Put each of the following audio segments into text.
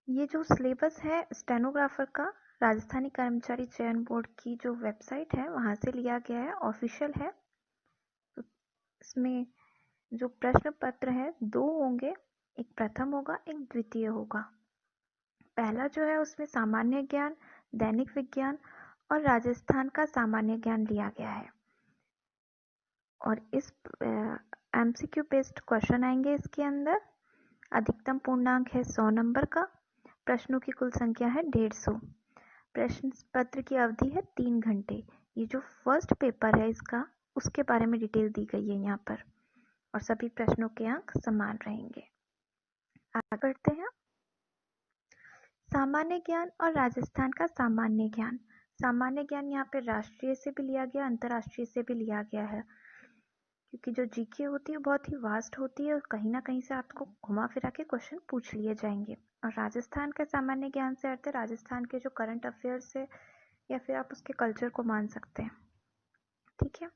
ये जो सिलेबस है स्टेनोग्राफर का राजस्थानी कर्मचारी चयन बोर्ड की जो वेबसाइट है वहाँ से लिया गया है, ऑफिशियल है। तो इसमें जो प्रश्न पत्र है 2 होंगे, एक प्रथम होगा, एक द्वितीय होगा। पहला जो है उसमें सामान्य ज्ञान, दैनिक विज्ञान और राजस्थान का सामान्य ज्ञान लिया गया है। और इस MCQ बेस्ड क्वेश्चन आएंगे इसके अंदर। अधिकतम पूर्णांक है 100 नंबर का। प्रश्नों की कुल संख्या है 150। प्रश्न पत्र की अवधि है 3 घंटे। ये जो फर्स्ट पेपर है इसका उसके बारे में डिटेल दी गई है यहाँ पर, और सभी प्रश्नों के अंक समान रहेंगे। आगे बढ़ते हैं। सामान्य ज्ञान और राजस्थान का सामान्य ज्ञान। सामान्य ज्ञान यहाँ पे राष्ट्रीय से भी लिया गया, अंतर्राष्ट्रीय से भी लिया गया है, क्योंकि जो जीके होती है बहुत ही वास्ट होती है और कहीं ना कहीं से आपको घुमा फिरा के क्वेश्चन पूछ लिए जाएंगे। और राजस्थान के सामान्य ज्ञान से अर्थ है राजस्थान के जो करंट अफेयर्स है या फिर आप उसके कल्चर को मान सकते हैं। ठीक है,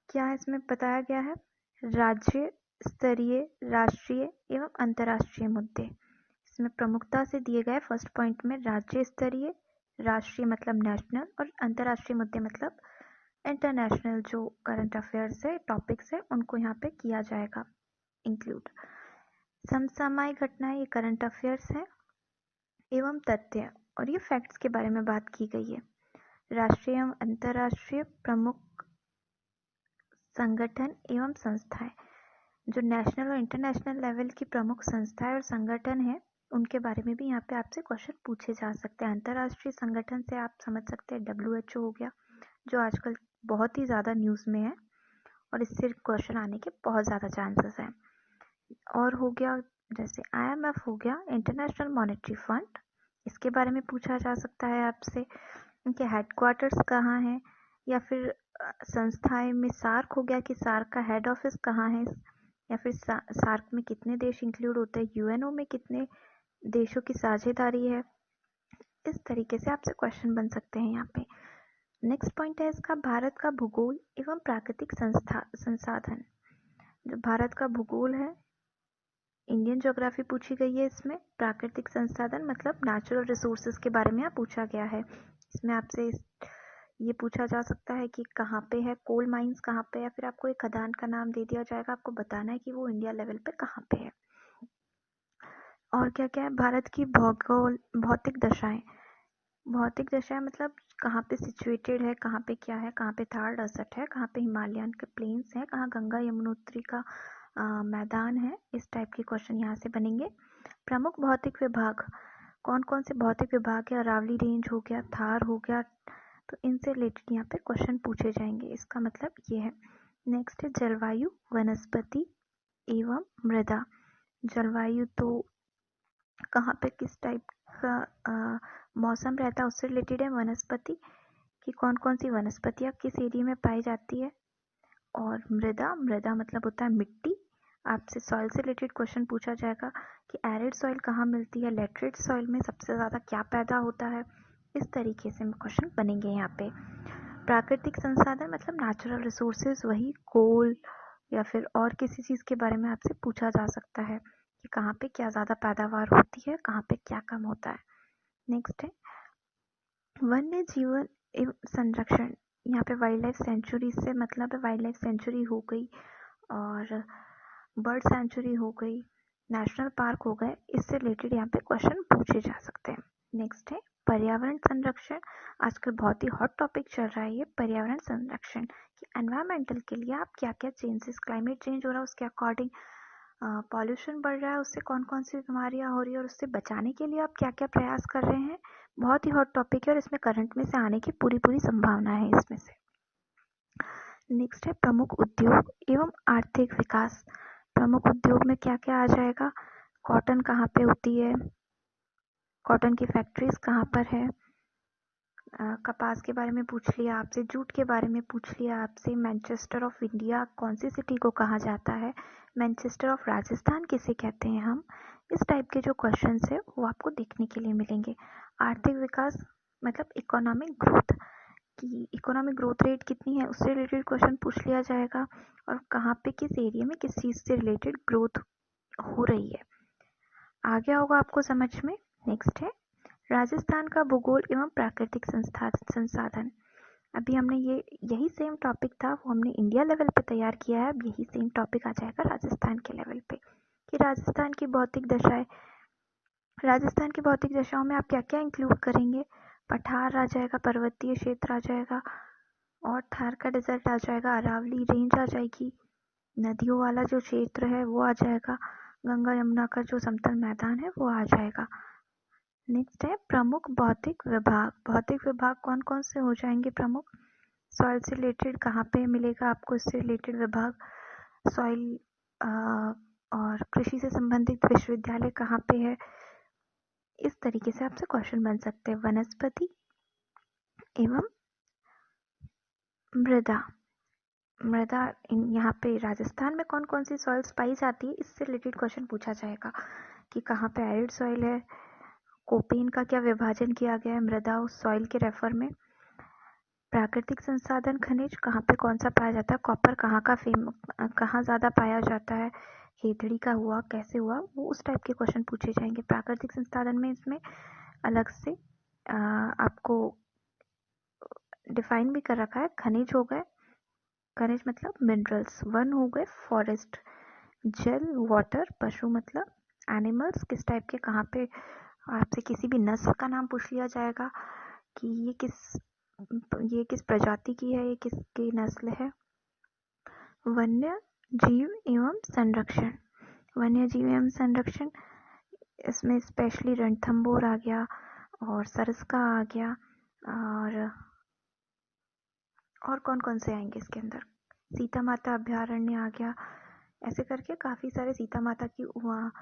क्या इसमें बताया गया है? राज्य स्तरीय, राष्ट्रीय एवं अंतर्राष्ट्रीय मुद्दे इसमें प्रमुखता से दिए गए। फर्स्ट पॉइंट में राज्य स्तरीय, राष्ट्रीय मतलब नेशनल और अंतर्राष्ट्रीय मुद्दे मतलब इंटरनेशनल जो करंट अफेयर्स है, टॉपिक्स है, उनको यहाँ पे किया जाएगा इंक्लूड। समसामयिक घटनाएं ये करंट अफेयर्स है एवं तथ्य, और ये फैक्ट्स के बारे में बात की गई है। राष्ट्रीय एवं अंतर्राष्ट्रीय प्रमुख संगठन एवं संस्थाएं, जो नेशनल और इंटरनेशनल लेवल की प्रमुख संस्थाएं और संगठन है उनके बारे में भी यहाँ पे आपसे क्वेश्चन पूछे जा सकते हैं। अंतर्राष्ट्रीय संगठन से आप समझ सकते हैं WHO हो गया, जो आजकल बहुत ही ज़्यादा न्यूज़ में है और इससे क्वेश्चन आने के बहुत ज़्यादा चांसेस हैं। और हो गया जैसे IMF हो गया, इंटरनेशनल मॉनेटरी फंड, इसके बारे में पूछा जा सकता है आपसे। इनके हेडक्वार्टर्स कहाँ हैं, या फिर संस्थाएं में सार्क हो गया कि सार्क का हेड ऑफिस कहाँ है, या फिर सार्क में कितने देश इंक्लूड होते हैं, UNO में कितने देशों की साझेदारी है। इस तरीके से आपसे क्वेश्चन बन सकते हैं यहाँ पे। नेक्स्ट पॉइंट है इसका भारत का भूगोल एवं प्राकृतिक संसाधन। जो भारत का भूगोल है, इंडियन ज्योग्राफी पूछी गई है इसमें। प्राकृतिक संसाधन मतलब नेचुरल रिसोर्सेज के बारे में पूछा गया है। इसमें आपसे ये पूछा जा सकता है कि कहाँ पे है कोल माइंस, कहाँ पे, या फिर आपको एक खदान का नाम दे दिया जाएगा, आपको बताना है कि वो इंडिया लेवल पे कहाँ पे है। और क्या क्या है, भारत की भौतिक दशाएं। भौतिक दशाएं मतलब कहाँ पे सिचुएटेड है, कहाँ पे क्या है, कहाँ पे थार डेजर्ट है, कहाँ पे हिमालयन के प्लेन्स है, कहाँ गंगा यमुनोत्री का मैदान है। इस टाइप के क्वेश्चन यहाँ से बनेंगे। प्रमुख भौतिक विभाग, कौन कौन से भौतिक विभाग है, अरावली रेंज हो गया, थार हो गया, तो इनसे रिलेटेड यहाँ पे क्वेश्चन पूछे जाएंगे। इसका मतलब ये है। नेक्स्ट है जलवायु, वनस्पति एवं मृदा। जलवायु तो कहाँ पे किस टाइप का मौसम रहता है उससे रिलेटेड है। वनस्पति कि कौन कौन सी वनस्पतियाँ किस एरिया में पाई जाती है। और मृदा, मृदा मतलब होता है मिट्टी। आपसे सॉइल से रिलेटेड क्वेश्चन पूछा जाएगा कि एरिड सॉइल कहाँ मिलती है, लेटरेट सॉइल में सबसे ज़्यादा क्या पैदा होता है। इस तरीके से क्वेश्चन बनेंगे यहाँ पे। प्राकृतिक संसाधन मतलब नेचुरल रिसोर्सेज, वही कोल या फिर और किसी चीज़ के बारे में आपसे पूछा जा सकता है कि कहाँ पे क्या ज़्यादा पैदावार होती है, कहाँ पे क्या कम होता है। नेक्स्ट है वन्य जीवन एवं संरक्षण। यहाँ पे वाइल्ड लाइफ सेंचुरी से मतलब है वाइल्ड लाइफ सेंचुरी हो गई और बर्ड सेंचुरी हो गई, नेशनल पार्क हो गए, इससे रिलेटेड यहाँ पे क्वेश्चन पूछे जा सकते हैं। नेक्स्ट है पर्यावरण संरक्षण। आजकल बहुत ही हॉट टॉपिक चल रहा है ये पर्यावरण संरक्षण कि एनवायरमेंटल के लिए आप क्या क्या चेंजेस, क्लाइमेट चेंज हो रहा है उसके अकॉर्डिंग पॉल्यूशन बढ़ रहा है, उससे कौन कौन सी बीमारियां हो रही है और उससे बचाने के लिए आप क्या क्या प्रयास कर रहे हैं। बहुत ही हॉट टॉपिक है और इसमें करंट में से आने की पूरी पूरी संभावना है इसमें से। नेक्स्ट है प्रमुख उद्योग एवं आर्थिक विकास। प्रमुख उद्योग में क्या क्या आ जाएगा, कॉटन कहाँ पे होती है, कॉटन की फैक्ट्रीज कहाँ पर है, कपास के बारे में पूछ लिया आपसे, जूट के बारे में पूछ लिया आपसे, मैनचेस्टर ऑफ इंडिया कौन सी सिटी को कहा जाता है, मैनचेस्टर ऑफ राजस्थान किसे कहते हैं हम। इस टाइप के जो क्वेश्चंस है वो आपको देखने के लिए मिलेंगे। आर्थिक विकास मतलब इकोनॉमिक ग्रोथ कि इकोनॉमिक ग्रोथ रेट कितनी है उससे रिलेटेड क्वेश्चन पूछ लिया जाएगा, और कहाँ पे किस एरिया में किस चीज़ से रिलेटेड ग्रोथ हो रही है। आ गया होगा आपको समझ में। नेक्स्ट है राजस्थान का भूगोल एवं प्राकृतिक संसाधन। अभी हमने यही सेम टॉपिक था, वो हमने इंडिया लेवल पे तैयार किया है। अब यही सेम टॉपिक आ जाएगा राजस्थान के लेवल पे कि राजस्थान की भौतिक दशाएं। राजस्थान की भौतिक दशाओं में आप क्या क्या इंक्लूड करेंगे? पठार आ जाएगा, पर्वतीय क्षेत्र आ जाएगा, और थार का डेजर्ट आ जाएगा, अरावली रेंज आ जाएगी, नदियों वाला जो क्षेत्र है वो आ जाएगा, गंगा यमुना का जो समतल मैदान है वो आ जाएगा। नेक्स्ट है प्रमुख भौतिक विभाग। भौतिक विभाग कौन कौन से हो जाएंगे प्रमुख? सॉइल से रिलेटेड कहाँ पे मिलेगा आपको इससे रिलेटेड विभाग? सॉइल और कृषि से संबंधित विश्वविद्यालय कहाँ पे है? इस तरीके से आपसे क्वेश्चन बन सकते हैं। वनस्पति एवं मृदा। मृदा यहाँ पे राजस्थान में कौन कौन सी सॉइल्स पाई जाती है, इससे रिलेटेड क्वेश्चन पूछा जाएगा कि कहाँ पे एरिड सॉइल है, कोपेन का क्या विभाजन किया गया है मृदा उस सॉइल के रेफर में। प्राकृतिक संसाधन खनिज कहाँ पे कौन सा पाया जाता है, कॉपर कहाँ ज़्यादा पाया जाता है, हेथड़ी का हुआ, कैसे हुआ, वो उस टाइप के क्वेश्चन पूछे जाएंगे। प्राकृतिक संसाधन में इसमें अलग से आपको डिफाइन भी कर रखा है। खनिज हो गए, खनिज मतलब मिनरल्स। वन हो गए फॉरेस्ट, जल वाटर, पशु मतलब एनिमल्स, किस टाइप के कहाँ पे आपसे किसी भी नस्ल का नाम पूछ लिया जाएगा कि ये किस प्रजाति की है, ये किसकी नस्ल है। वन्य जीव एवं संरक्षण। वन्य जीव एवं संरक्षण, इसमें स्पेशली रणथंभौर आ गया और सरस्का आ गया, और कौन कौन से आएंगे इसके अंदर, सीता माता अभ्यारण्य आ गया। ऐसे करके काफ़ी सारे, सीता माता की वहाँ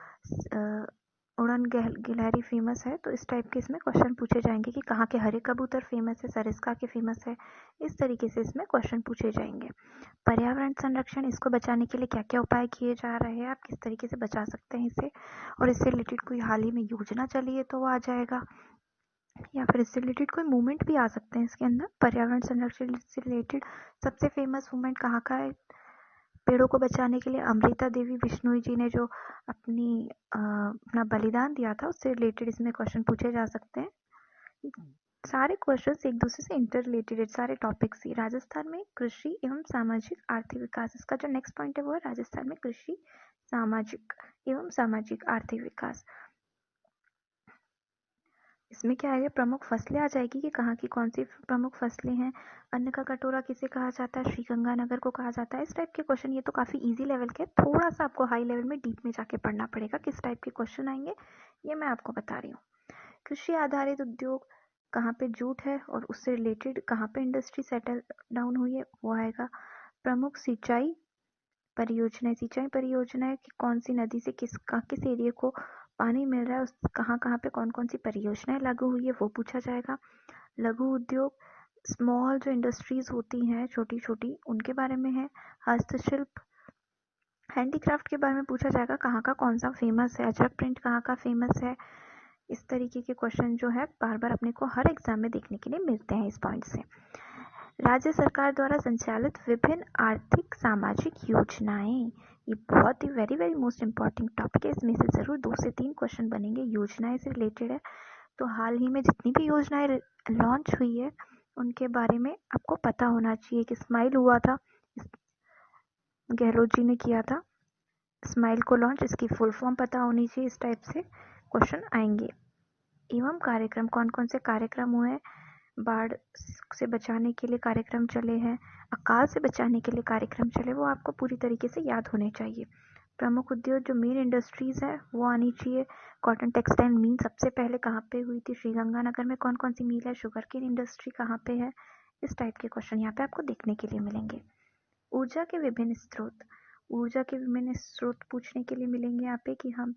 उड़न गिलहरी फेमस है, तो इस टाइप के इसमें क्वेश्चन पूछे जाएंगे कि कहाँ के हरे कबूतर फेमस है, सरिस्का के फेमस है। इस तरीके से इसमें क्वेश्चन पूछे जाएंगे। पर्यावरण संरक्षण, इसको बचाने के लिए क्या क्या उपाय किए जा रहे हैं, आप किस तरीके से बचा सकते हैं इसे, और इससे रिलेटेड कोई हाल ही में योजना चली है तो वो आ जाएगा, या फिर इससे रिलेटेड कोई मूवमेंट भी आ सकते हैं इसके अंदर। पर्यावरण संरक्षण से रिलेटेड सबसे फेमस मूवमेंट कहाँ का है पेड़ों को बचाने के लिए? अमृता देवी बिश्नोई जी ने जो अपना बलिदान दिया था, उससे रिलेटेड इसमें क्वेश्चन पूछे जा सकते हैं। सारे क्वेश्चंस एक दूसरे से इंटर रिलेटेड, सारे टॉपिक्स ही। राजस्थान में कृषि एवं सामाजिक आर्थिक विकास, इसका जो नेक्स्ट पॉइंट है वो है राजस्थान में कृषि सामाजिक एवं सामाजिक आर्थिक विकास। इसमें क्या है, प्रमुख फसलें आ जाएगी कि कहाँ की कौन सी प्रमुख फसलें हैं। अन्न का कटोरा किसे कहा जाता है? श्रीगंगानगर को कहा जाता है। इस टाइप के क्वेश्चन, ये तो काफ़ी इजी लेवल के, थोड़ा सा आपको हाई लेवल में डीप में जाके पढ़ना पड़ेगा किस टाइप के क्वेश्चन आएंगे, ये मैं आपको बता रही हूँ। कृषि आधारित उद्योग, कहाँ पे जूट है और उससे रिलेटेड कहाँ पे इंडस्ट्री सेटल डाउन हुई है, वो आएगा। प्रमुख सिंचाई परियोजनाएं कि कौन सी नदी से किस एरिया को पानी मिल रहा है, उस कहाँ कहाँ पे कौन कौन सी परियोजनाएं लागू हुई है, वो पूछा जाएगा। लघु उद्योग, स्मॉल जो इंडस्ट्रीज होती हैं छोटी छोटी, उनके बारे में है। हस्तशिल्प, हैंडीक्राफ्ट के बारे में पूछा जाएगा, कहाँ का कौन सा फेमस है, अजरक प्रिंट कहाँ का फेमस है। इस तरीके के क्वेश्चन जो है बार बार अपने को हर एग्जाम में देखने के लिए मिलते हैं इस पॉइंट से। राज्य सरकार द्वारा संचालित विभिन्न आर्थिक सामाजिक योजनाएं, ये बहुत ही very very most important topic है, इसमें से जरूर 2 से 3 क्वेश्चन बनेंगे, योजनाएं से रिलेटेड है। तो हाल ही में जितनी भी योजनाएं लॉन्च हुई है उनके बारे में आपको पता होना चाहिए कि स्माइल हुआ था, गहलोत जी ने किया था स्माइल को लॉन्च, इसकी फुल फॉर्म पता होनी चाहिए। इस टाइप से क्वेश्चन आएंगे। एवं कार्यक्रम, कौन कौन से कार्यक्रम हुए, बाढ़ से बचाने के लिए कार्यक्रम चले हैं, अकाल से बचाने के लिए कार्यक्रम चले, वो आपको पूरी तरीके से याद होने चाहिए। प्रमुख उद्योग, जो मेन इंडस्ट्रीज है वो आनी चाहिए। कॉटन टेक्सटाइल मिल सबसे पहले कहाँ पे हुई थी, श्रीगंगानगर में कौन कौन सी मिल है, शुगर केन इंडस्ट्री कहाँ पे है, इस टाइप के क्वेश्चन यहाँ पे आपको देखने के लिए मिलेंगे। ऊर्जा के विभिन्न स्रोत, ऊर्जा के विभिन्न स्रोत पूछने के लिए मिलेंगे यहाँ पे कि हम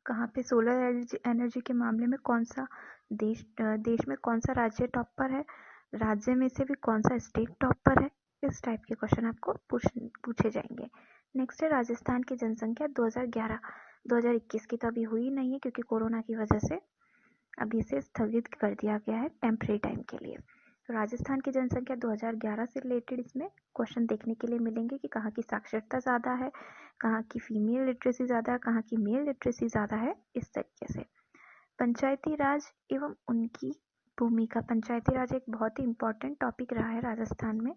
कहाँ पे सोलर एनर्जी के मामले में कौन सा देश में कौन सा राज्य टॉप पर है, राज्य में से भी कौन सा स्टेट टॉप पर है, इस टाइप के क्वेश्चन आपको पूछे जाएंगे। नेक्स्ट है राजस्थान की जनसंख्या 2011-2021 की, तो अभी हुई नहीं है क्योंकि कोरोना की वजह से अभी इसे स्थगित कर दिया गया है टेम्परेरी टाइम के लिए। तो राजस्थान की जनसंख्या 2011 से रिलेटेड इसमें क्वेश्चन देखने के लिए मिलेंगे कि कहाँ की साक्षरता ज़्यादा है, कहाँ की फीमेल लिटरेसी ज़्यादा है, कहाँ की मेल लिटरेसी ज़्यादा है, इस तरीके से। पंचायती राज एवं उनकी भूमिका। पंचायती राज एक बहुत ही इम्पोर्टेंट टॉपिक रहा है राजस्थान में।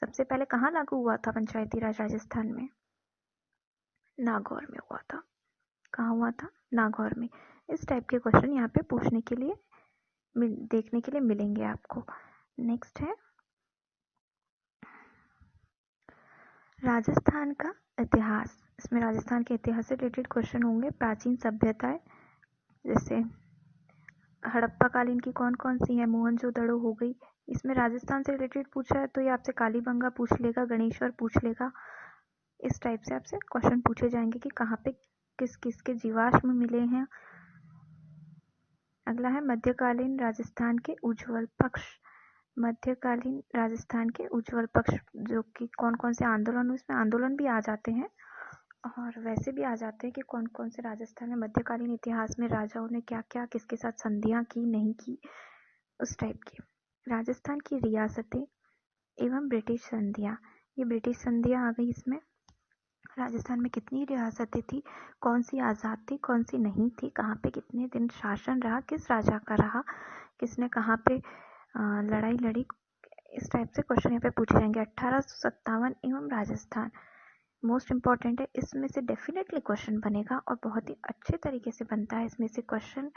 सबसे पहले कहाँ लागू हुआ था पंचायती राज राजस्थान में? नागौर में हुआ था। कहाँ हुआ था? नागौर में। इस टाइप के क्वेश्चन यहाँ पे पूछने के लिए देखने के लिए मिलेंगे आपको। नेक्स्ट है राजस्थान का इतिहास। इसमें राजस्थान के इतिहास से रिलेटेड क्वेश्चन होंगे। प्राचीन सभ्यताएं जैसे हड़प्पा कालीन की कौन कौन सी है? मोहनजोदड़ो हो गई। इसमें राजस्थान से रिलेटेड पूछा है तो ये आपसे कालीबंगा पूछ लेगा, गणेश्वर पूछ लेगा। इस टाइप से आपसे क्वेश्चन पूछे जाएंगे कि कहाँ पे किस किस के जीवाश्म मिले हैं। अगला है मध्यकालीन राजस्थान के उज्जवल पक्ष। मध्यकालीन राजस्थान के उज्जवल पक्ष, जो कि कौन कौन से आंदोलन, इसमें आंदोलन भी आ जाते हैं और वैसे भी आ जाते हैं कि कौन कौन से राजस्थान में मध्यकालीन इतिहास में राजाओं ने क्या क्या किसके साथ संधियां की, नहीं की, उस टाइप की। राजस्थान की रियासतें एवं ब्रिटिश संधियां। ये ब्रिटिश संधियां आ गई इसमें। राजस्थान में कितनी रियासतें थी, कौन सी आज़ाद थी, कौन सी नहीं थी, कहाँ पे कितने दिन शासन रहा, किस राजा का रहा, किसने कहाँ पे लड़ाई लड़ी, इस टाइप से क्वेश्चन यहाँ पे पूछे जाएंगे। 1857 एवं राजस्थान मोस्ट इम्पॉर्टेंट है। इसमें से डेफिनेटली क्वेश्चन बनेगा और बहुत ही अच्छे तरीके से बनता है इसमें से क्वेश्चन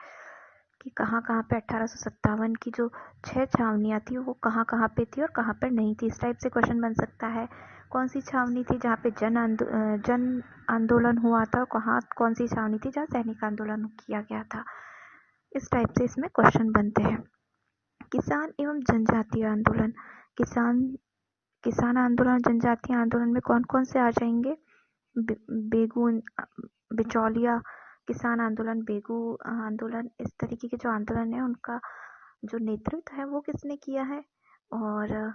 कि कहाँ कहाँ पे 1857 की जो 6 छावनियाँ थी वो कहाँ कहाँ पे थी और कहाँ पर नहीं थी। इस टाइप से क्वेश्चन बन सकता है। कौन सी छावनी थी जहाँ पे जन आंदोलन हुआ था, कहाँ कौन सी छावनी थी जहाँ सैनिक आंदोलन किया गया था। इस टाइप से इसमें क्वेश्चन बनते हैं। किसान एवं जनजातीय आंदोलन। किसान आंदोलन, जनजातीय आंदोलन में कौन कौन से आ जाएंगे? बेगू बिचौलिया किसान आंदोलन, बेगू आंदोलन, इस तरीके के जो आंदोलन है उनका जो नेतृत्व है वो किसने किया है और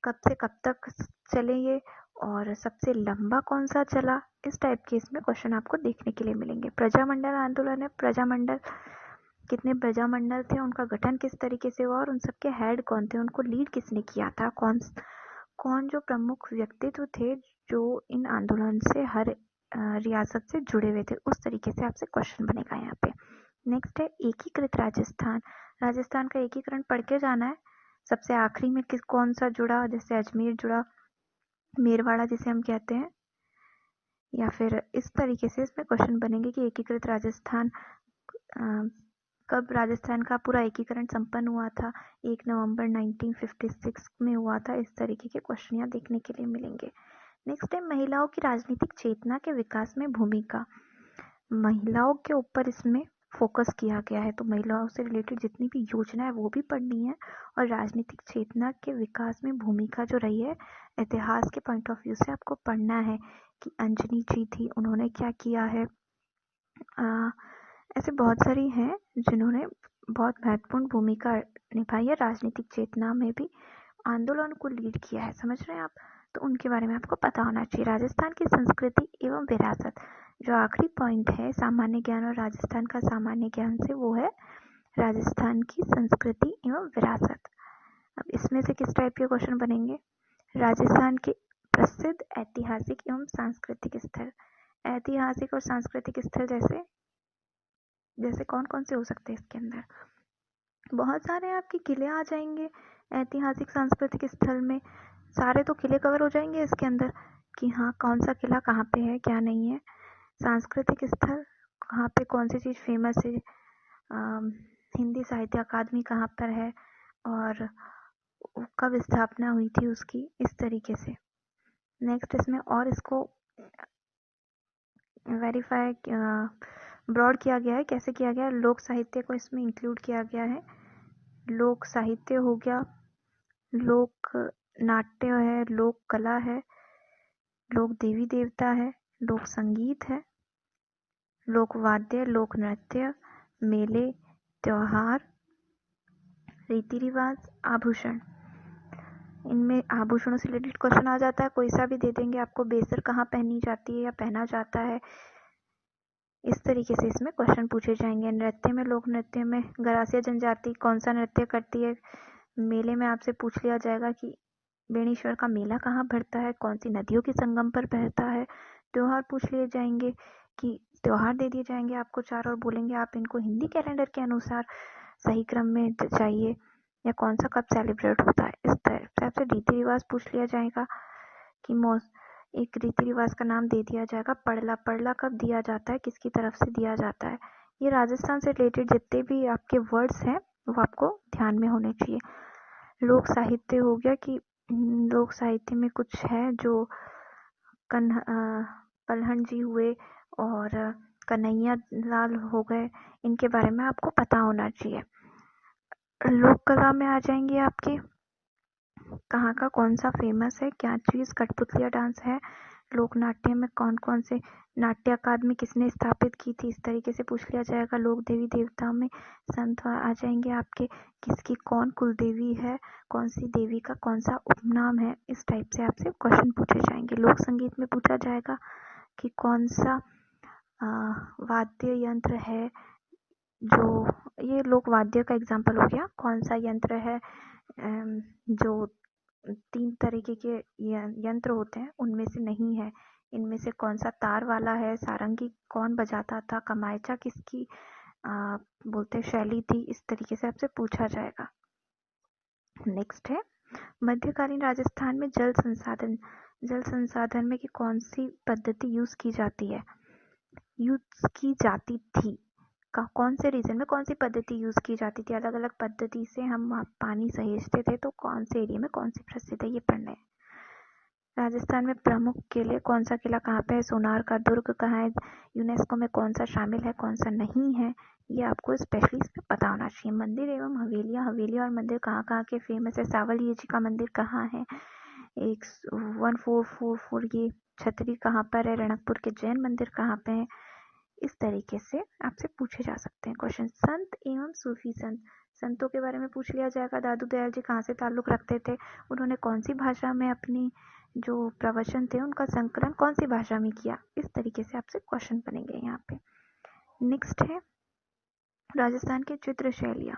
कब से कब तक चले ये और सबसे लंबा कौन सा चला, इस टाइप के इसमें क्वेश्चन आपको देखने के लिए मिलेंगे। प्रजामंडल आंदोलन है। प्रजामंडल, कितने प्रजामंडल थे, उनका गठन किस तरीके से हुआ और उन सबके हेड कौन थे, उनको लीड किसने किया था, कौन जो प्रमुख व्यक्तित्व थे जो इन आंदोलन से हर रियासत से जुड़े हुए थे, उस तरीके से आपसे क्वेश्चन बनेगा यहाँ पे। नेक्स्ट है एकीकृत राजस्थान। राजस्थान का एकीकरण पढ़ के जाना है। सबसे आखिरी में किस कौन सा जुड़ा, जैसे अजमेर जुड़ा, मेरवाड़ा जिसे हम कहते हैं, या फिर इस तरीके से इसमें क्वेश्चन बनेंगे कि एकीकृत राजस्थान कब राजस्थान का पूरा एकीकरण संपन्न हुआ था? 1 नवंबर 1956 में हुआ था। इस तरीके के क्वेश्चन यहाँ देखने के लिए मिलेंगे। नेक्स्ट है महिलाओं की राजनीतिक चेतना के विकास में भूमिका। महिलाओं के ऊपर इसमें फोकस किया गया है, तो महिलाओं से रिलेटेड जितनी भी योजना है वो भी पढ़नी है और राजनीतिक चेतना के विकास में भूमिका जो रही है इतिहास के पॉइंट ऑफ व्यू से आपको पढ़ना है कि अंजनी जी थी, उन्होंने क्या किया है। ऐसे बहुत सारी हैं जिन्होंने बहुत महत्वपूर्ण भूमिका निभाई है राजनीतिक चेतना में भी, आंदोलन को लीड किया है, समझ रहे हैं आप, तो उनके बारे में आपको पता होना चाहिए। राजस्थान की संस्कृति एवं विरासत, जो आखिरी पॉइंट है सामान्य ज्ञान और राजस्थान का सामान्य ज्ञान से, वो है राजस्थान की संस्कृति एवं विरासत। अब इसमें से किस टाइप के क्वेश्चन बनेंगे? राजस्थान के प्रसिद्ध ऐतिहासिक एवं सांस्कृतिक स्थल। ऐतिहासिक और सांस्कृतिक स्थल जैसे कौन कौन से हो सकते हैं इसके अंदर? बहुत सारे आपके किले आ जाएंगे ऐतिहासिक सांस्कृतिक स्थल में। सारे तो किले कवर हो जाएंगे इसके अंदर कि हाँ कौन सा किला कहाँ पे है, क्या नहीं है। सांस्कृतिक स्थल, कहाँ पे कौन सी चीज़ फेमस है, हिंदी साहित्य अकादमी कहाँ पर है और कब स्थापना हुई थी उसकी, इस तरीके से। नेक्स्ट इसमें और इसको वेरीफाई ब्रॉड किया गया है। कैसे किया गया है? लोक साहित्य को इसमें इंक्लूड किया गया है। लोक साहित्य हो गया, लोक नाट्य है, लोक कला है, लोक देवी देवता है, लोक संगीत है, लोक वाद्य, लोक नृत्य, मेले, त्योहार, रीति रिवाज, आभूषण। इनमें आभूषणों से रिलेटेड क्वेश्चन आ जाता है, कोई सा भी दे देंगे आपको। बेसर कहाँ पहनी जाती है या पहना जाता है, इस तरीके से इसमें क्वेश्चन पूछे जाएंगे। नृत्य में, लोक नृत्य में गरासिया जनजाति कौन सा नृत्य करती है। मेले में आपसे पूछ लिया जाएगा कि बेणेश्वर का मेला कहाँ भरता है, कौन सी नदियों के संगम पर बहता है। त्योहार पूछ लिए जाएंगे कि त्योहार दे दिए जाएंगे आपको 4 और बोलेंगे आप इनको हिंदी कैलेंडर के अनुसार सही क्रम में चाहिए, या कौन सा कब सेलिब्रेट होता है। इस तरह से आपसे रीति रिवाज पूछ लिया जाएगा कि एक रीति रिवाज का नाम दे दिया जाएगा। पड़ला, पड़ला कब दिया जाता है, किसकी तरफ से दिया जाता है। ये राजस्थान से रिलेटेड जितने भी आपके वर्ड्स हैं वो आपको ध्यान में होने चाहिए। लोक साहित्य हो गया कि लोक साहित्य में कुछ है जो पलहन जी हुए और कन्हैया लाल हो गए, इनके बारे में आपको पता होना चाहिए। लोक कला में आ जाएंगे आपके कहाँ का कौन सा फेमस है, क्या चीज़। कठपुतलिया डांस है। लोक नाट्य में कौन कौन से नाट्य अकादमी किसने स्थापित की थी, इस तरीके से पूछ लिया जाएगा। लोक देवी देवता में संत आ जाएंगे आपके, किसकी कौन कुल देवी है, कौन सी देवी का कौन सा उपनाम है, इस टाइप से आपसे क्वेश्चन पूछे जाएंगे। लोक संगीत में पूछा जाएगा कि कौन सा वाद्य यंत्र है जो, ये लोक वाद्य का एग्जाम्पल हो गया। कौन सा यंत्र है जो 3 तरीके के यंत्र होते हैं उनमें से नहीं है, इनमें से कौन सा तार वाला है। सारंगी कौन बजाता था, कमायचा किसकी बोलते शैली थी, इस तरीके से आपसे पूछा जाएगा। नेक्स्ट है मध्यकालीन राजस्थान में जल संसाधन में कि कौन सी पद्धति यूज की जाती थी, कौन से रीजन में कौन सी पद्धति यूज की जाती थी। अलग अलग पद्धति से हम पानी सहेजते थे, तो कौन से एरिया में कौन सी प्रसिद्ध है ये पढ़ना है। राजस्थान में प्रमुख किले, कौन सा किला कहाँ पे है, सोनार का दुर्ग कहाँ है, यूनेस्को में कौन सा शामिल है कौन सा नहीं है, ये आपको स्पेशली इसमें पता होना चाहिए। मंदिर एवं हवेली और मंदिर कहाँ कहाँ के फेमस है। सावलिया जी का मंदिर कहाँ है, 1444 ये छतरी कहाँ पर है, रणकपुर के जैन मंदिर कहाँ पे है, इस तरीके से आपसे पूछे जा सकते हैं क्वेश्चन। संत एवं सूफी संतों के बारे में पूछ लिया जाएगा। दादू दयाल जी कहाँ से ताल्लुक रखते थे, उन्होंने कौन सी भाषा में अपनी जो प्रवचन थे उनका संकलन कौन सी भाषा में किया, इस तरीके से आपसे क्वेश्चन बनेंगे यहाँ पे। नेक्स्ट है राजस्थान की चित्र शैलियाँ।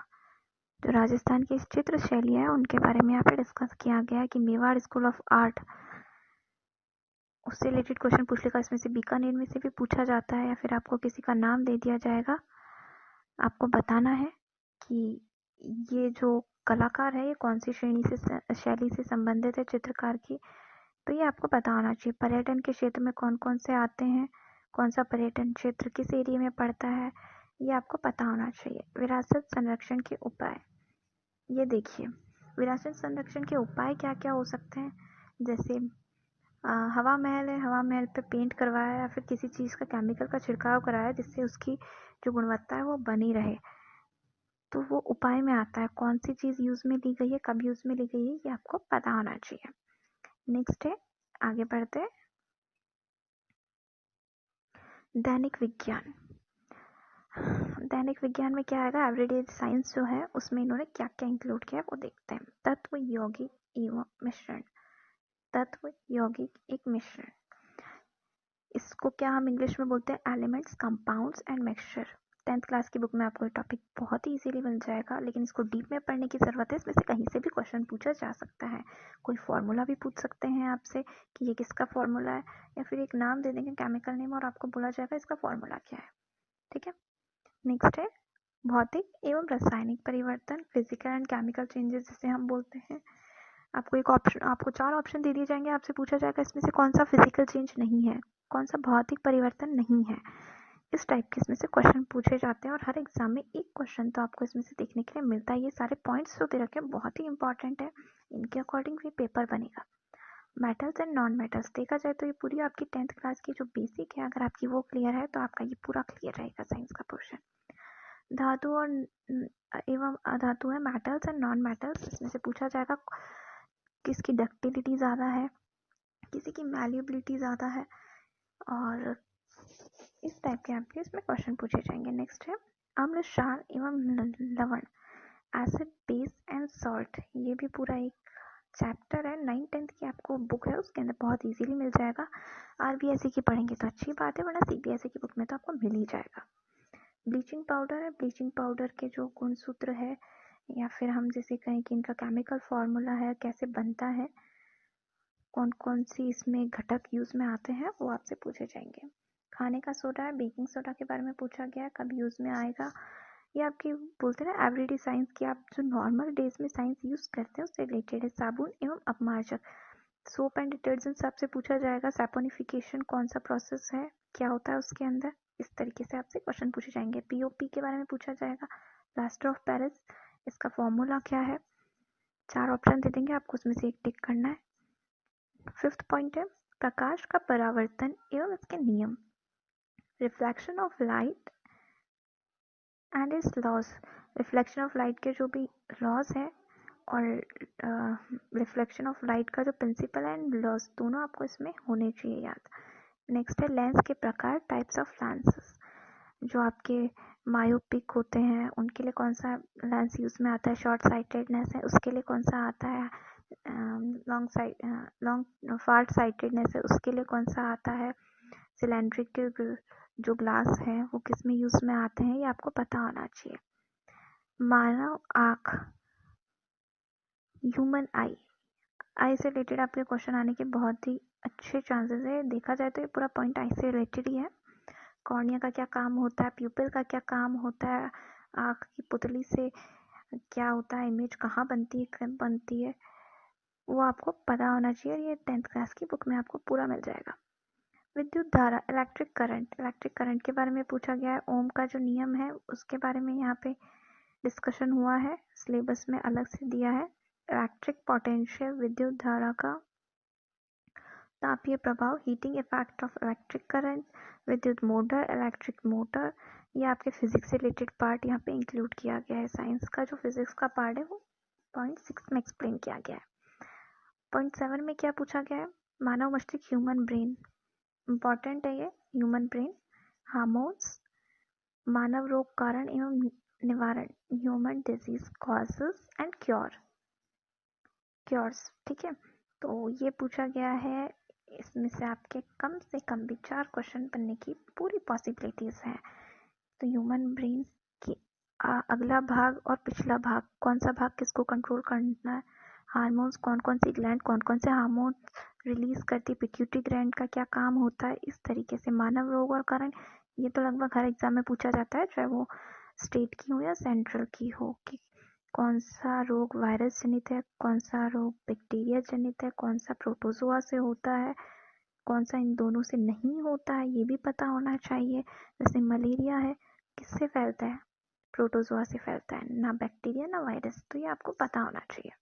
जो राजस्थान की चित्र शैलियाँ है उनके बारे में यहाँ पे डिस्कस किया गया है कि मेवाड़ स्कूल ऑफ आर्ट, उससे रिलेटेड क्वेश्चन पूछ लेगा। इसमें से बीकानेर में से भी पूछा जाता है, या फिर आपको किसी का नाम दे दिया जाएगा, आपको बताना है कि ये जो कलाकार है ये कौन सी शैली से संबंधित है चित्रकार की, तो ये आपको पता होना चाहिए। पर्यटन के क्षेत्र में कौन कौन से आते हैं, कौन सा पर्यटन क्षेत्र किस एरिया में पड़ता है, ये आपको पता होना चाहिए। विरासत संरक्षण के उपाय, ये देखिए विरासत संरक्षण के उपाय क्या क्या हो सकते हैं। जैसे हवा महल है, हवा महल पे पेंट करवाया या फिर किसी चीज़ का केमिकल का छिड़काव कराया जिससे उसकी जो गुणवत्ता है वो बनी रहे, तो वो उपाय में आता है। कौन सी चीज़ यूज़ में ली गई है, कब यूज़ में ली गई है, ये आपको पता होना चाहिए। नेक्स्ट है, आगे बढ़ते हैं, दैनिक विज्ञान। दैनिक विज्ञान में क्या आएगा, एवरीडे साइंस जो है उसमें इन्होंने क्या क्या इंक्लूड किया वो देखते हैं। तत्व यौगिक एवं मिश्रण, तत्व यौगिक एक मिश्रण, इसको क्या हम इंग्लिश में बोलते हैं, elements, compounds and mixture. 10th class की बुक में आपको ये टॉपिक बहुत ही इजीली मिल जाएगा, लेकिन इसको डीप में पढ़ने की ज़रूरत है। इसमें से कहीं से भी क्वेश्चन पूछा जा सकता है, कोई फॉर्मूला भी पूछ सकते हैं आपसे कि ये किसका फॉर्मूला है, या फिर एक नाम दे देंगे केमिकल नेम और आपको बोला जाएगा इसका फॉर्मूला क्या है। ठीक है, नेक्स्ट है भौतिक एवं रासायनिक परिवर्तन, फिजिकल एंड केमिकल चेंजेस जिसे हम बोलते हैं। आपको 4 ऑप्शन दे दिए जाएंगे, आपसे पूछा जाएगा इसमें से कौन सा फिजिकल चेंज नहीं है, कौन सा भौतिक परिवर्तन नहीं है। इस टाइप के इसमें से क्वेश्चन पूछे जाते हैं, और हर एग्जाम में एक क्वेश्चन तो आपको इसमें से देखने के लिए मिलता है। ये सारे पॉइंट्स जो दे रखे हैं बहुत ही इंपॉर्टेंट है, इनके अकॉर्डिंग भी पेपर बनेगा। मेटल्स एंड नॉन मेटल्स, देखा जाए तो ये पूरी आपकी 10th क्लास की जो बेसिक है, अगर आपकी वो क्लियर है तो आपका ये पूरा क्लियर रहेगा साइंस का पोर्शन। धातु और एवं अधातु है, मेटल्स एंड नॉन मेटल्स, इसमें से पूछा जाएगा किसकी डक्टिलिटी ज़्यादा है, किसी की मैल्यूबिलिटी ज़्यादा है, और इस टाइप के आपके इसमें क्वेश्चन पूछे जाएंगे। नेक्स्ट है अम्ल, क्षार एवं लवण, एसिड, बेस एंड सॉल्ट, ये भी पूरा एक चैप्टर है। 9th-10th की आपको बुक है, उसके अंदर बहुत इजीली मिल जाएगा। RBSE की पढ़ेंगे तो अच्छी बात है, वरना CBSE की बुक में तो आपको मिल ही जाएगा। ब्लीचिंग पाउडर है, ब्लीचिंग पाउडर के जो गुण सूत्र है, या फिर हम जैसे कहें कि इनका केमिकल फॉर्मूला है, कैसे बनता है, कौन कौन सी इसमें घटक यूज में आते हैं, वो आपसे पूछे जाएंगे। खाने का सोडा है, बेकिंग सोडा के बारे में पूछा गया है, कब यूज़ में आएगा। ये आपकी बोलते हैं ना एवरीडे साइंस की, आप जो नॉर्मल डेज में साइंस यूज़ करते हैं उससे रिलेटेड है। साबुन एवं अपमार्जक, सोप एंड डिटर्जेंट से आपसे पूछा जाएगा। सैपोनिफिकेशन कौन सा प्रोसेस है, क्या होता है उसके अंदर, इस तरीके से आपसे क्वेश्चन पूछे जाएंगे। पीओपी के बारे में पूछा जाएगा। प्लास्टर ऑफ पेरिस, इसका फॉर्मूला क्या है। 4 ऑप्शन दे देंगे, आपको उसमें से एक टिक करना है। 5th पॉइंट है प्रकाश का परावर्तन एवं इसके नियम। Reflection of light and it's loss, reflection of light के जो भी लॉस है और रिफ्लेक्शन ऑफ लाइट का जो प्रिंसिपल है एंड लॉस, दोनों आपको इसमें होने चाहिए याद। नेक्स्ट है लेंस के प्रकार, टाइप्स ऑफ लेंसेस। जो आपके मायोपिक होते हैं उनके लिए कौन सा लेंस यूज में आता है, शॉर्ट साइटेडनेस है उसके लिए कौन सा आता है, लॉन्ग फार साइटेडनेस है उसके लिए कौन सा आता है, सिलेंड्रिकल जो ग्लास है वो किस में यूज में आते हैं, ये आपको पता होना चाहिए। मानव आँख, ह्यूमन आई से रिलेटेड आपके क्वेश्चन आने के बहुत ही अच्छे चांसेस है। देखा जाए तो ये पूरा पॉइंट आई से रिलेटेड ही है। कॉर्निया का क्या काम होता है, प्यूपिल का क्या काम होता है, आँख की पुतली से क्या होता है, इमेज कहाँ बनती है, कब बनती है, वो आपको पता होना चाहिए। ये 10th क्लास की बुक में आपको पूरा मिल जाएगा। विद्युत धारा, इलेक्ट्रिक करंट के बारे में पूछा गया है। ओम का जो नियम है उसके बारे में यहाँ पे डिस्कशन हुआ है, सिलेबस में अलग से दिया है। इलेक्ट्रिक पोटेंशियल, विद्युत धारा का तापीय प्रभाव, heating effect of electric current, विद्युत मोटर, इलेक्ट्रिक मोटर, ये आपके फिजिक्स से रिलेटेड पार्ट यहाँ पे इंक्लूड किया गया है। साइंस का जो फिजिक्स का पार्ट है वो पॉइंट 6 में एक्सप्लेन किया गया है। पॉइंट 7 में क्या पूछा गया है, मानव मस्तिष्क, ह्यूमन ब्रेन, इंपॉर्टेंट है ये। ह्यूमन ब्रेन, हार्मोन्स, मानव रोग कारण एवं निवारण, human disease causes and cures, ठीक है। तो ये पूछा गया है, इसमें से आपके कम से कम भी 4 क्वेश्चन बनने की पूरी पॉसिबिलिटीज है। तो ह्यूमन ब्रेन की अगला भाग और पिछला भाग, कौन सा भाग किसको कंट्रोल करना है, हार्मोन्स कौन कौन सी ग्लैंड कौन कौन से हार्मोन रिलीज करती है, पिट्यूटरी ग्लैंड का क्या काम होता है, इस तरीके से मानव रोग और कारण, ये तो लगभग हर एग्जाम में पूछा जाता है, चाहे वो स्टेट की हो या सेंट्रल की हो, कि कौन सा रोग वायरस जनित है, कौन सा रोग बैक्टीरिया जनित है, कौन सा प्रोटोजोआ से होता है, कौन सा इन दोनों से नहीं होता है, ये भी पता होना चाहिए। जैसे मलेरिया है, किससे फैलता है, प्रोटोजोआ से फैलता है, ना बैक्टीरिया ना वायरस, तो ये आपको पता होना चाहिए।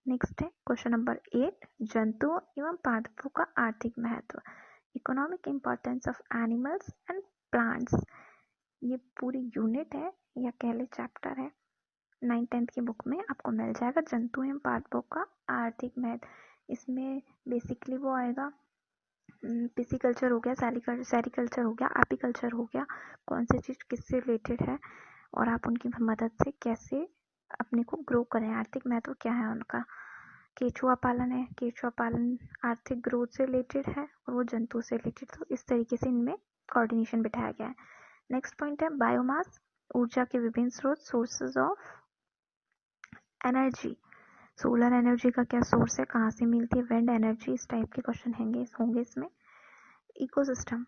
नेक्स्ट है क्वेश्चन नंबर 8, जंतुओं एवं पादपों का आर्थिक महत्व, economic importance of animals and plants. ये पूरी यूनिट है या कह ले चैप्टर है, 9th-10th की बुक में आपको मिल जाएगा। जंतु एवं पादपों का आर्थिक महत्व, इसमें बेसिकली वो आएगा, पिसिकल्चर हो गया, सेरिकल्चर हो गया, एपीकल्चर हो गया, कौन सी चीज़ किससे रिलेटेड है और आप उनकी मदद से कैसे अपने को ग्रो करें, आर्थिक महत्व क्या है उनका। केचुआ पालन है, केचुआ पालन आर्थिक ग्रोथ से रिलेटेड है और वो जंतु से रिलेटेड, तो इस तरीके से इनमें कोऑर्डिनेशन बिठाया गया है। नेक्स्ट पॉइंट है बायोमास, ऊर्जा के विभिन्न स्रोत, sources of energy, solar energy का क्या सोर्स है, कहाँ से मिलती है, विंड एनर्जी, इस टाइप के क्वेश्चन होंगे इसमें। इकोसिस्टम,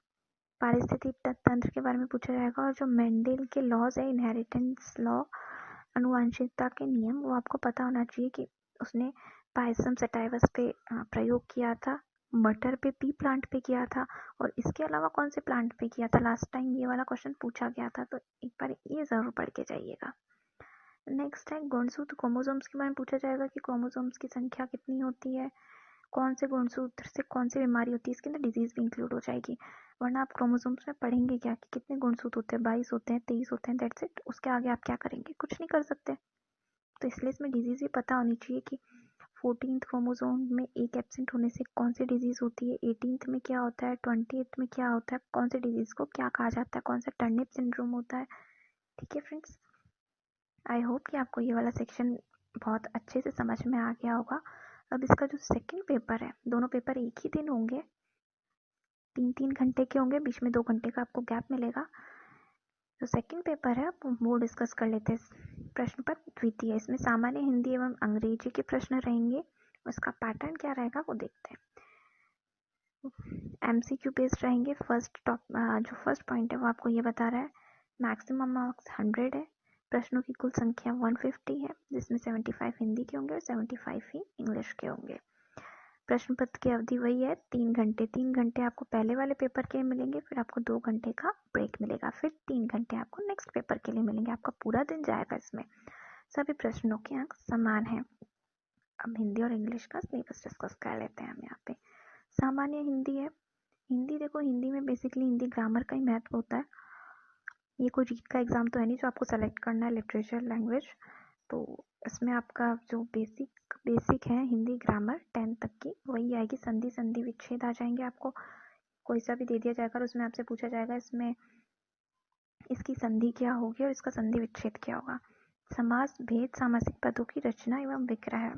पारिस्थितिक तंत्र के बारे में पूछा जाएगा और जो मेंडल के लॉज है, इनहेरिटेंस लॉ, आनुवंशिकता के नियम, वो आपको पता होना चाहिए कि उसने पायसम सटाइवस पे प्रयोग किया था, मटर पे, पी प्लांट पे किया था, और इसके अलावा कौन से प्लांट पे किया था, लास्ट टाइम ये वाला क्वेश्चन पूछा गया था, तो एक बार ये जरूर पढ़ के जाइएगा। नेक्स्ट है गुणसूत्र, क्रोमोसोम्स के बारे में पूछा जाएगा कि क्रोमोसोम्स की संख्या कितनी होती है, कौन से गुणसूत्र से कौन सी बीमारी होती है, इसके अंदर डिजीज भी इंक्लूड हो जाएगी। वरना आप क्रोमोसोम्स में पढ़ेंगे क्या कि कितने गुणसूत्र होते हैं, 22 होते हैं, 23 होते हैं, दैट्स इट, उसके आगे आप क्या करेंगे, कुछ नहीं कर सकते। तो इसलिए इसमें डिजीज भी पता होनी चाहिए कि 14th क्रोमोसोम में एक एब्सेंट होने से कौन सी डिजीज होती है, 18th में क्या होता है, 20th में क्या होता है, कौन से डिजीज को क्या कहा जाता है, कौन सा टर्निप सिंड्रोम होता है। ठीक है फ्रेंड्स, आई होप कि आपको ये वाला सेक्शन बहुत अच्छे से समझ में आ गया होगा। अब इसका जो सेकंड पेपर है, दोनों पेपर एक ही दिन होंगे, 3-3 घंटे के होंगे, बीच में 2 घंटे का आपको गैप मिलेगा। जो सेकंड पेपर है वो डिस्कस कर लेते हैं। प्रश्न पत्र द्वितीय, इसमें सामान्य हिंदी एवं अंग्रेजी के प्रश्न रहेंगे, उसका पैटर्न क्या रहेगा वो देखते हैं। MCQ बेस्ड रहेंगे। जो फर्स्ट पॉइंट है वो आपको ये बता रहा है मैक्सिमम मार्क्स 100 है, प्रश्नों की कुल संख्या 150 है, जिसमें 75 हिंदी के होंगे और 75 ही इंग्लिश के होंगे। प्रश्न पत्र की अवधि वही है 3 घंटे। 3 घंटे आपको पहले वाले पेपर के लिए मिलेंगे, फिर आपको 2 घंटे का ब्रेक मिलेगा, फिर 3 घंटे आपको नेक्स्ट पेपर के लिए मिलेंगे। आपका पूरा दिन जाएगा इसमें। सभी प्रश्नों के अंक समान हैं। अब हिंदी और इंग्लिश का सिलेबस डिस्कस कर लेते हैं हम यहाँ पे। सामान्य हिंदी है। हिंदी देखो, हिंदी में बेसिकली हिंदी ग्रामर का ही महत्व होता है। ये कोई रीट का एग्जाम तो है नहीं जो आपको सेलेक्ट करना है लिटरेचर लैंग्वेज। तो इसमें आपका जो बेसिक है हिंदी ग्रामर 10 तक की वही आएगी। संधि विच्छेद आ जाएंगे आपको। कोई सा भी दे दिया जाएगा और उसमें आपसे पूछा जाएगा इसमें इसकी संधि क्या होगी और इसका संधि विच्छेद क्या होगा। समास भेद सामासिक पदों की रचना एवं विग्रह।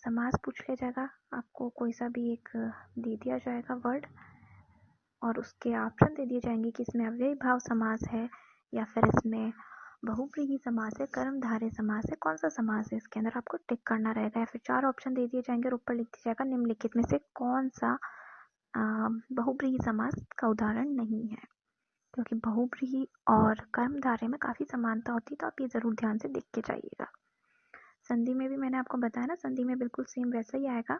समास पूछ लिया जाएगा आपको, कोई सा भी एक दे दिया जाएगा वर्ड और उसके ऑप्शन दे दिए जाएंगे कि इसमें अव्ययी भाव समास है या फिर इसमें बहुव्रीहि समास है, कर्मधारय समास है, कौन सा समास है इसके अंदर आपको टिक करना रहेगा। या फिर 4 ऑप्शन दे दिए जाएंगे और ऊपर लिख दिया जाएगा निम्नलिखित में से कौन सा बहुव्रीहि समास का उदाहरण नहीं है। क्योंकि बहुव्रीहि और कर्मधारय में काफ़ी समानता होती है, तो आप ये ज़रूर ध्यान से देख के जाइएगा। संधि में भी मैंने आपको बताया ना, संधि में बिल्कुल सेम वैसा ही आएगा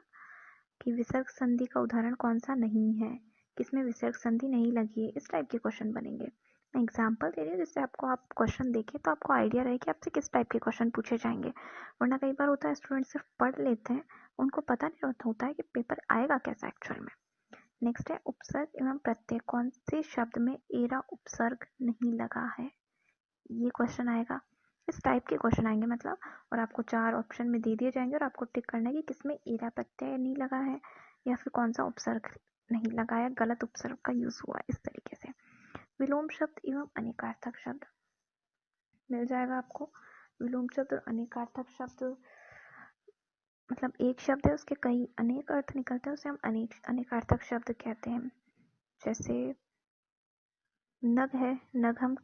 कि विसर्ग संधि का उदाहरण कौन सा नहीं है, किसमें विसर्ग संधि नहीं लगी है, इस टाइप के क्वेश्चन बनेंगे। मैं एग्जाम्पल दे रही हूँ जिससे आपको आप क्वेश्चन देखें तो आपको आइडिया रहे कि आपसे किस टाइप के क्वेश्चन पूछे जाएंगे। वरना कई बार होता है स्टूडेंट सिर्फ पढ़ लेते हैं, उनको पता नहीं होता है कि पेपर आएगा कैसा एक्चुअल में। नेक्स्ट है उपसर्ग एवं प्रत्यय। कौन से शब्द में एरा उपसर्ग नहीं लगा है, ये क्वेश्चन आएगा। इस टाइप के क्वेश्चन आएंगे मतलब, और आपको 4 ऑप्शन में दे दिए जाएंगे और आपको टिक करना है कि किसमें एरा प्रत्यय नहीं लगा है या फिर कौन सा उपसर्ग नहीं लगा है, गलत उपसर्ग का यूज हुआ है, इस तरीके से। विलोम शब्द एवं अनेकार्थक शब्द मिल जाएगा आपको। विलोम शब्द और अनेकार्थक शब्द मतलब एक शब्द है उसके कई अनेक अर्थ निकलते हैं, उसे हम अनेकार्थक शब्द कहते हैं। जैसे नग है, नग हम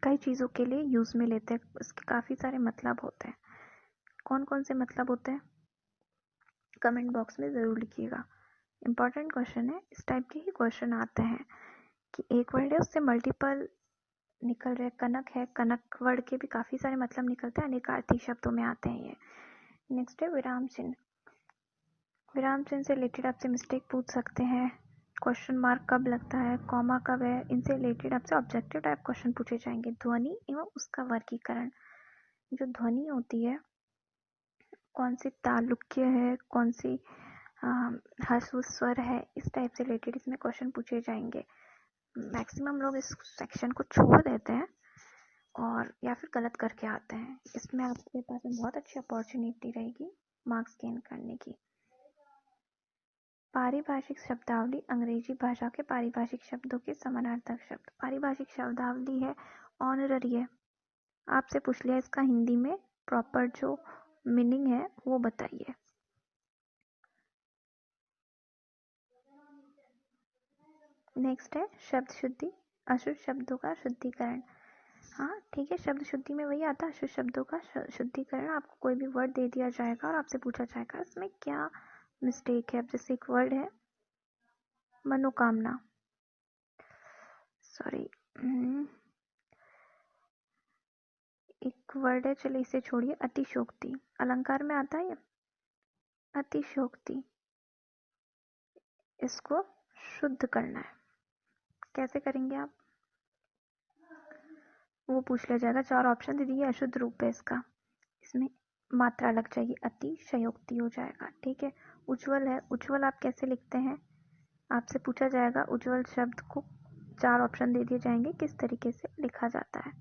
कई चीज़ों के लिए यूज़ में लेते हैं, उसके काफ़ी सारे मतलब होते हैं। कौन कौन से मतलब होते हैं कमेंट बॉक्स में ज़रूर लिखिएगा। इंपॉर्टेंट क्वेश्चन है, इस टाइप के ही क्वेश्चन आते हैं कि एक वर्ड है उससे मल्टीपल निकल रहे। कनक है, कनक वर्ड के भी काफ़ी सारे मतलब निकलते हैं, अनेकार्थी शब्दों में आते हैं ये। नेक्स्ट है विराम चिन्ह। विराम चिन्ह से रिलेटेड आपसे मिस्टेक पूछ सकते हैं। क्वेश्चन मार्क कब लगता है, कॉमा कब है, इनसे रिलेटेड आपसे ऑब्जेक्टिव टाइप क्वेश्चन पूछे जाएंगे। ध्वनि एवं उसका वर्गीकरण। जो ध्वनि होती है कौन सी तालुक्य है, कौन सी ह्रस्व स्वर है, इस टाइप से रिलेटेड इसमें क्वेश्चन पूछे जाएंगे। मैक्सिमम लोग इस सेक्शन को छोड़ देते हैं और या फिर गलत करके आते हैं। इसमें आपके पास में बहुत अच्छी अपॉर्चुनिटी रहेगी मार्क्स गेन करने की। पारिभाषिक शब्दावली अंग्रेजी भाषा के पारिभाषिक शब्दों के समानार्थक शब्द। पारिभाषिक शब्दावली है ऑनररी है, आपसे पूछ लिया इसका हिंदी में प्रॉपर जो मीनिंग है वो बताइए। नेक्स्ट है शब्द शुद्धि, अशुद्ध शब्दों का शुद्धिकरण। हाँ ठीक है, शब्द शुद्धि में वही आता है अशुद्ध शब्दों का शुद्धिकरण। आपको कोई भी वर्ड दे दिया जाएगा और आपसे पूछा जाएगा इसमें क्या मिस्टेक है। अब जैसे एक वर्ड है मनोकामना, सॉरी एक वर्ड है, चलिए इसे छोड़िए, अतिशोक्ति। अलंकार में आता है ये अतिशोक्ति, इसको शुद्ध करना है। कैसे करेंगे आप, वो पूछ लिया जाएगा। 4 ऑप्शन दे दिए, अशुद्ध रूप है इसका, इसमें मात्रा लग जाएगी, अतिशयोक्ति हो जाएगा। ठीक है, उज्ज्वल है, उज्ज्वल आप कैसे लिखते हैं आपसे पूछा जाएगा। उज्ज्वल शब्द को 4 ऑप्शन दे दिए जाएंगे किस तरीके से लिखा जाता है,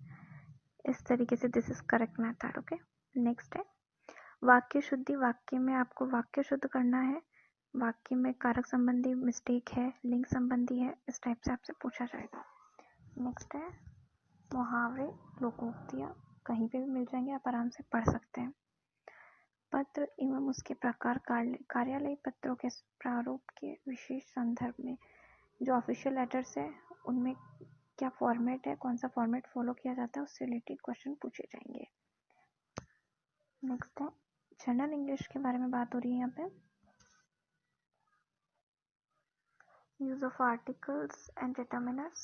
इस तरीके से this is correct method. Okay, next है वाक्य शुद्धि। वाक्य में आपको वाक्य शुद्ध करना है, वाक्य में कारक संबंधी मिस्टेक है, लिंग संबंधी है, इस टाइप से आपसे पूछा जाएगा। नेक्स्ट है मुहावरे लोकोक्तियाँ, कहीं पे भी मिल जाएंगे, आप आराम से पढ़ सकते हैं। पत्र एवं उसके प्रकार, कार्यालय पत्रों के प्रारूप के विशेष संदर्भ में जो ऑफिशियल लेटर्स है उनमें क्या फॉर्मेट है, कौन सा फॉर्मेट फॉलो किया जाता है, उससे रिलेटेड क्वेश्चन पूछे जाएंगे। नेक्स्ट है जनरल इंग्लिश के बारे में बात हो रही है यहाँ पे। Use of articles and determiners.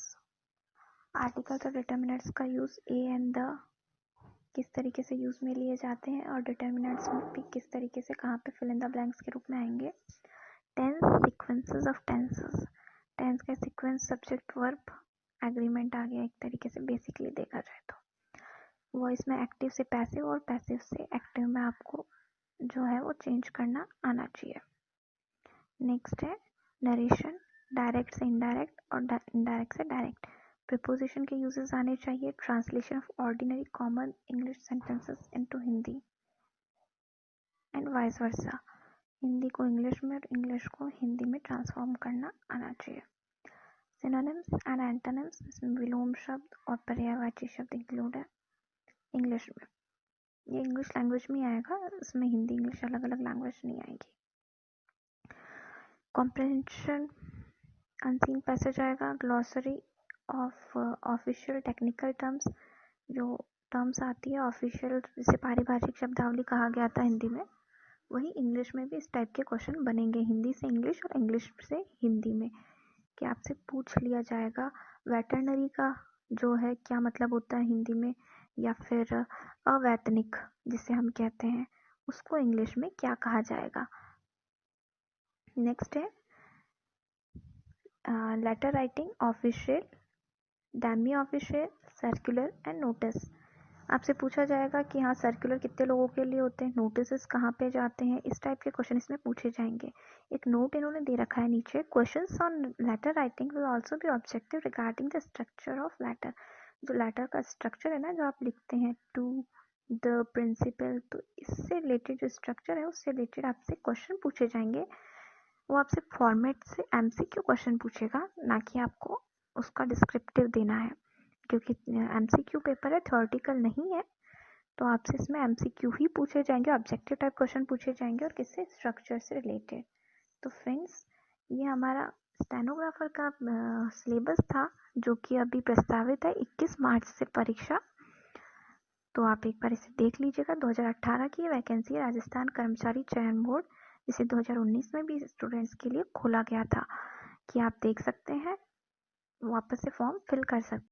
Articles और डिटर्मिनर्स का यूज ए एंड द किस तरीके से यूज में लिए जाते हैं और डिटर्मिनर्स में भी किस तरीके से कहाँ पे फिल इन द ब्लैंक्स के रूप में आएंगे। Tense, sequences of tenses. Tense का सीक्वेंस सब्जेक्ट वर्ब एग्रीमेंट आ गया एक तरीके से बेसिकली देखा जाए तो। वॉइस में एक्टिव से पैसिव और पैसिव से एक्टिव में आपको जो है वो चेंज करना आना चाहिए। नेक्स्ट है नरेशन, डायरेक्ट से इनडायरेक्ट और इनडायरेक्ट से डायरेक्ट। प्रीपोजिशन के यूजेस आने चाहिए। Translation of ordinary common English sentences into Hindi and vice versa. Hindi को इंग्लिश में और इंग्लिश को हिंदी में ट्रांसफॉर्म करना आना चाहिए। सिनोनिम्स एंड एंटोनिम्स, इसमें विलोम शब्द और पर्यायवाची शब्द इंक्लूड है इंग्लिश में। ये इंग्लिश लैंग्वेज में आएगा, इसमें हिंदी इंग्लिश अलग अलग लैंग्वेज नहीं आएगी। कॉम्प्रिहेंशन अनसीन पैसेज आएगा। Glossary of official technical terms, जो टर्म्स आती है ऑफिशियल, जिसे पारिभाषिक शब्दावली कहा गया था हिंदी में, वही इंग्लिश में भी इस टाइप के क्वेश्चन बनेंगे, हिंदी से इंग्लिश और इंग्लिश से हिंदी में, कि आपसे पूछ लिया जाएगा वेटरनरी का जो है क्या मतलब होता है हिंदी में, या फिर अवैतनिक जिसे हम कहते हैं उसको इंग्लिश में क्या कहा जाएगा। नेक्स्ट है letter writing, official, demi official, circular and notice. आपसे पूछा जाएगा कि हाँ सर्कुलर कितने लोगों के लिए होते हैं, नोटिस कहाँ पे जाते हैं, इस टाइप के क्वेश्चन इसमें पूछे जाएंगे। एक नोट इन्होंने दे रखा है नीचे, questions on letter writing will also be objective regarding the structure of letter. जो लेटर का स्ट्रक्चर है ना, जो आप लिखते हैं टू द प्रिंसिपल, तो इससे रिलेटेड जो स्ट्रक्चर है उससे रिलेटेड आपसे क्वेश्चन पूछे जाएंगे। वो आपसे फॉर्मेट से एमसीक्यू क्वेश्चन पूछेगा, ना कि आपको उसका डिस्क्रिप्टिव देना है, क्योंकि एमसीक्यू पेपर है, थ्योरेटिकल नहीं है, तो आपसे इसमें एमसीक्यू ही पूछे जाएंगे, ऑब्जेक्टिव टाइप क्वेश्चन पूछे जाएंगे और किससे, स्ट्रक्चर से रिलेटेड। तो फ्रेंड्स, ये हमारा स्टेनोग्राफर का सिलेबस था, जो कि अभी प्रस्तावित है 21 मार्च से परीक्षा। तो आप एक बार इसे देख लीजिएगा। 2018 की वैकेंसी है राजस्थान कर्मचारी चयन बोर्ड, जिसे 2019 में भी स्टूडेंट्स के लिए खोला गया था, कि आप देख सकते हैं, वापस से फॉर्म फिल कर सकते हैं।